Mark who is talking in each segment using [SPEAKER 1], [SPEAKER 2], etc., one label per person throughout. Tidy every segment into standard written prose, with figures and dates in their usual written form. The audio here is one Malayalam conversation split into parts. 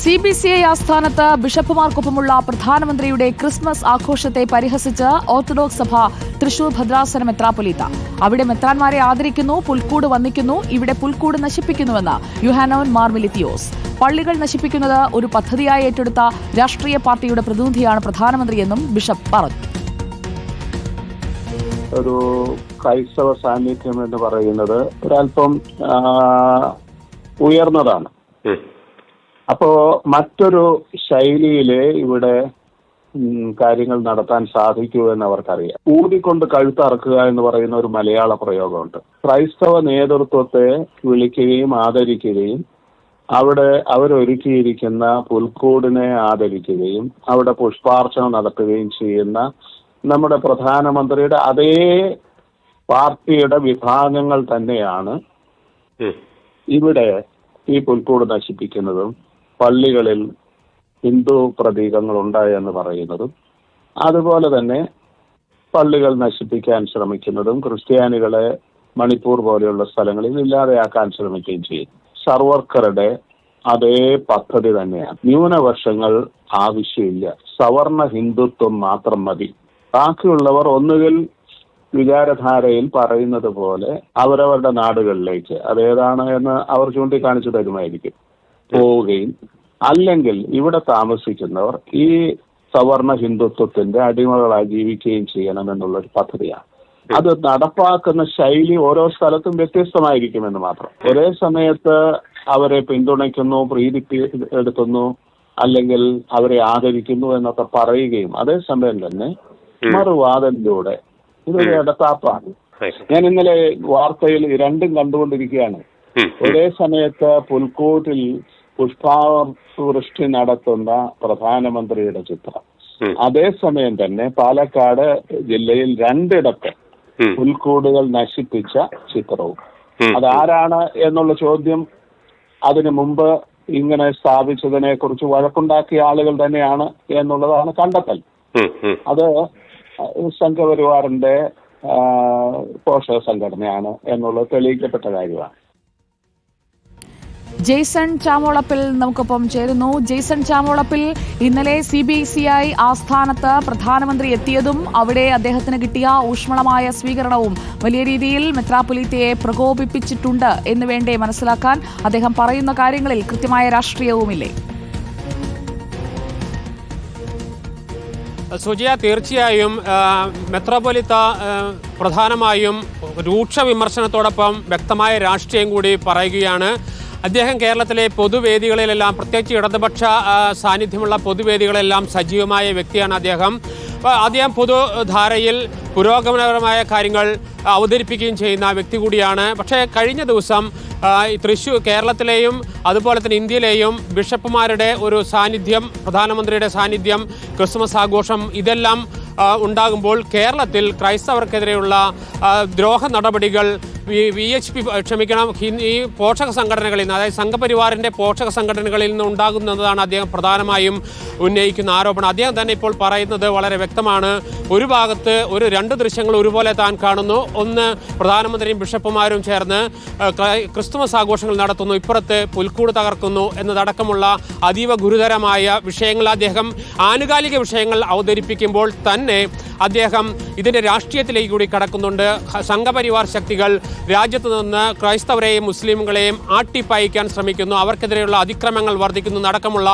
[SPEAKER 1] CBCI ആസ്ഥാനത്ത് ബിഷപ്പുമാർക്കൊപ്പമുള്ള പ്രധാനമന്ത്രിയുടെ ക്രിസ്മസ് ആഘോഷത്തെ പരിഹസിച്ച് ഓർത്തഡോക്സ് സഭ തൃശൂർ ഭദ്രാസന മെത്രാപ്പൊലീത്ത. അവിടെ മെത്രാന്മാരെ ആദരിക്കുന്നു, പുൽക്കൂട് വന്ദിക്കുന്നു, ഇവിടെ പുൽക്കൂട് നശിപ്പിക്കുന്നുവെന്ന് യുഹാനോൻ മാർ മിലിത്തിയോസ്. പള്ളികൾ നശിപ്പിക്കുന്നത് ഒരു പദ്ധതിയായി ഏറ്റെടുത്ത രാഷ്ട്രീയ പാർട്ടിയുടെ പ്രതിനിധിയാണ് പ്രധാനമന്ത്രിയെന്നും ബിഷപ്പ് പറഞ്ഞു.
[SPEAKER 2] ഒരു ക്രൈസ്തവ സാന്നിധ്യം എന്ന് പറയുന്നത് ഒരല്പം ഉയർന്നതാണ്. അപ്പോ മറ്റൊരു ശൈലിയില് ഇവിടെ കാര്യങ്ങൾ നടത്താൻ സാധിക്കൂ എന്ന് അവർക്കറിയാം. ഊതിക്കൊണ്ട് കഴുത്തറക്കുക എന്ന് പറയുന്ന ഒരു മലയാള പ്രയോഗമുണ്ട്. ക്രൈസ്തവ നേതൃത്വത്തെ വിളിക്കുകയും ആദരിക്കുകയും അവിടെ അവരൊരുക്കിയിരിക്കുന്ന പുൽക്കൂടിനെ ആദരിക്കുകയും അവിടെ പുഷ്പാർച്ചന നടത്തുകയും ചെയ്യുന്ന നമ്മുടെ പ്രധാനമന്ത്രിയുടെ അതേ പാർട്ടിയുടെ വിഭാഗങ്ങൾ തന്നെയാണ് ഇവിടെ ഈ പുൽക്കൂട് നശിപ്പിക്കുന്നതും പള്ളികളിൽ ഹിന്ദു പ്രതീകങ്ങൾ ഉണ്ടായെന്ന് പറയുന്നതും അതുപോലെ തന്നെ പള്ളികൾ നശിപ്പിക്കാൻ ശ്രമിക്കുന്നതും ക്രിസ്ത്യാനികളെ മണിപ്പൂർ പോലെയുള്ള സ്ഥലങ്ങളിൽ ഇല്ലാതെയാക്കാൻ ശ്രമിക്കുകയും ചെയ്യും. സർവർക്കറുടെ അതേ പദ്ധതി തന്നെയാണ്. ന്യൂനപക്ഷങ്ങൾ ആവശ്യമില്ല, സവർണ ഹിന്ദുത്വം മാത്രം മതി. ബാക്കിയുള്ളവർ ഒന്നുകിൽ വിചാരധാരയിൽ പറയുന്നത് പോലെ അവരവരുടെ നാടുകളിലേക്ക്, അതേതാണ് എന്ന് അവർ ചൂണ്ടിക്കാണിച്ചു തരുമായിരിക്കും, പോവുകയും അല്ലെങ്കിൽ ഇവിടെ താമസിക്കുന്നവർ ഈ സവർണ ഹിന്ദുത്വത്തിന്റെ അടിമകളായി ജീവിക്കുകയും ചെയ്യണമെന്നുള്ളൊരു പദ്ധതിയാണ്. അത് നടപ്പാക്കുന്ന ശൈലി ഓരോ സ്ഥലത്തും വ്യത്യസ്തമായിരിക്കുമെന്ന് മാത്രം. ഒരേ സമയത്ത് അവരെ പിന്തുണയ്ക്കുന്നു, പ്രീതിപ്പെടുത്തുന്നു, അല്ലെങ്കിൽ അവരെ ആദരിക്കുന്നു എന്നൊക്കെ പറയുകയും അതേസമയം തന്നെ മറുവാദത്തിലൂടെ ഇതൊരു ഇടത്താപ്പാണ്. ഞാൻ ഇന്നലെ വാർത്തയിൽ രണ്ടും കണ്ടുകൊണ്ടിരിക്കുകയാണ്. ഒരേ സമയത്ത് പുൽക്കൂട്ടിൽ പുഷ്പവൃഷ്ടി നടത്തുന്ന പ്രധാനമന്ത്രിയുടെ ചിത്രം, അതേസമയം തന്നെ പാലക്കാട് ജില്ലയിൽ രണ്ടിടത്ത് പുൽക്കൂടുകൾ നശിപ്പിച്ച ചിത്രവും. അതാരാണ് എന്നുള്ള ചോദ്യം അതിനു മുമ്പ് ഇങ്ങനെ സ്ഥാപിച്ചതിനെ കുറിച്ച് വഴക്കുണ്ടാക്കിയ ആളുകൾ തന്നെയാണ് എന്നുള്ളതാണ് കണ്ടെത്തൽ. അത് സംഘപരിവാറിന്റെ പോഷക സംഘടനയാണ് എന്നുള്ളത് തെളിയിക്കപ്പെട്ട കാര്യമാണ്.
[SPEAKER 1] ജെയ്സൺ ചാമോളപ്പിൽ നമുക്കൊപ്പം ചേരുന്നു. ജെയ്സൺ ചാമോളപ്പിൽ, ഇന്നലെ CBCI ആസ്ഥാനത്ത് പ്രധാനമന്ത്രി എത്തിയതും അവിടെ അദ്ദേഹത്തിന് കിട്ടിയ ഊഷ്മളമായ സ്വീകരണവും വലിയ രീതിയിൽ മെത്രാപ്പൊലീത്തയെ പ്രകോപിപ്പിച്ചിട്ടുണ്ട് എന്ന് വേണ്ടേ മനസ്സിലാക്കാൻ? അദ്ദേഹം പറയുന്ന കാര്യങ്ങളിൽ കൃത്യമായ രാഷ്ട്രീയവുമില്ലേ?
[SPEAKER 3] സുജിയ, തീർച്ചയായും മെത്രാപ്പൊലീത്ത പ്രധാനമായും രൂക്ഷ വിമർശനത്തോടൊപ്പം വ്യക്തമായ രാഷ്ട്രീയം കൂടി പറയുകയാണ്. അദ്ദേഹം കേരളത്തിലെ പൊതുവേദികളിലെല്ലാം, പ്രത്യേകിച്ച് ഇടതുപക്ഷ സാന്നിധ്യമുള്ള പൊതുവേദികളെല്ലാം സജീവമായ വ്യക്തിയാണ് അദ്ദേഹം പൊതുധാരയിൽ പുരോഗമനപരമായ കാര്യങ്ങൾ അവതരിപ്പിക്കുകയും ചെയ്യുന്ന വ്യക്തി കൂടിയാണ്. പക്ഷേ കഴിഞ്ഞ ദിവസം തൃശ്ശൂർ, കേരളത്തിലെയും അതുപോലെ തന്നെ ഇന്ത്യയിലെയും ബിഷപ്പുമാരുടെ ഒരു സാന്നിധ്യം, പ്രധാനമന്ത്രിയുടെ സാന്നിധ്യം, ക്രിസ്മസ് ആഘോഷം, ഇതെല്ലാം ഉണ്ടാകുമ്പോൾ കേരളത്തിൽ ക്രൈസ്തവർക്കെതിരെയുള്ള ദ്രോഹ നടപടികൾ ഈ പോഷക സംഘടനകളിൽ നിന്ന്, അതായത് സംഘപരിവാറിൻ്റെ പോഷക സംഘടനകളിൽ നിന്ന് ഉണ്ടാകുന്നതാണ് അദ്ദേഹം പ്രധാനമായും ഉന്നയിക്കുന്ന ആരോപണം. അദ്ദേഹം തന്നെ ഇപ്പോൾ പറയുന്നത് വളരെ വ്യക്തമാണ്. ഒരു ഭാഗത്ത് രണ്ട് ദൃശ്യങ്ങൾ ഒരുപോലെ താൻ കാണുന്നു. ഒന്ന്, പ്രധാനമന്ത്രിയും ബിഷപ്പുമാരും ചേർന്ന് ക്രിസ്തുമസ് ആഘോഷങ്ങൾ നടത്തുന്നു, ഇപ്പുറത്ത് പുൽക്കൂട് തകർക്കുന്നു എന്നതടക്കമുള്ള അതീവ ഗുരുതരമായ വിഷയങ്ങൾ, അദ്ദേഹം ആനുകാലിക വിഷയങ്ങൾ അവതരിപ്പിക്കുമ്പോൾ തന്നെ അദ്ദേഹം ഇതിൻ്റെ രാഷ്ട്രീയത്തിലേക്ക് കൂടി കടക്കുന്നുണ്ട്. സംഘപരിവാർ ശക്തികൾ രാജ്യത്ത് നിന്ന് ക്രൈസ്തവരെയും മുസ്ലിമുകളെയും ആട്ടിപ്പായിക്കാൻ ശ്രമിക്കുന്നു, അവർക്കെതിരെയുള്ള അതിക്രമങ്ങൾ വർദ്ധിക്കുന്നു അടക്കമുള്ള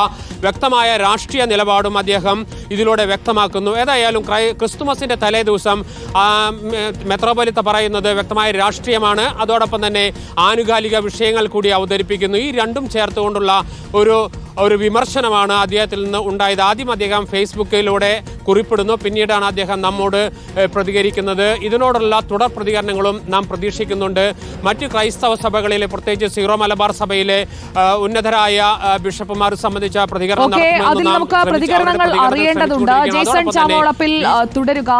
[SPEAKER 3] വ്യക്തമായ രാഷ്ട്രീയ നിലപാടും അദ്ദേഹം ഇതിലൂടെ വ്യക്തമാക്കുന്നു. ഏതായാലും ക്രിസ്തുമസിൻ്റെ തലേ ദിവസം മെത്രാപ്പൊലീത്ത പറയുന്നത് വ്യക്തമായ രാഷ്ട്രീയമാണ്, അതോടൊപ്പം തന്നെ ആനുകാലിക വിഷയങ്ങൾ കൂടി അവതരിപ്പിക്കുന്നു. ഈ രണ്ടും ചേർത്തുകൊണ്ടുള്ള ഒരു വിമർശനമാണ് അദ്ദേഹത്തിൽ നിന്ന് ഉണ്ടായത്. ആദ്യം അദ്ദേഹം ഫേസ്ബുക്കിലൂടെ കുറിപ്പിടുന്നു, പിന്നീടാണ് അദ്ദേഹം നമ്മോട് പ്രതികരിക്കുന്നത്. ഇതിനോടുള്ള തുടർ പ്രതികരണങ്ങളും നാം പ്രതീക്ഷിക്കുന്നുണ്ട്. മറ്റ് ക്രൈസ്തവ സഭകളിലെ, പ്രത്യേകിച്ച് സീറോ മലബാർ സഭയിലെ ഉന്നതരായ ബിഷപ്പുമാർ സംബന്ധിച്ച പ്രതികരണം
[SPEAKER 1] അതിൽ നമുക്ക് പ്രതികരണങ്ങൾ അറിയേണ്ടതുണ്ട്. ജെയ്സൺ ചാമോളപ്പിൽ തുടരുക.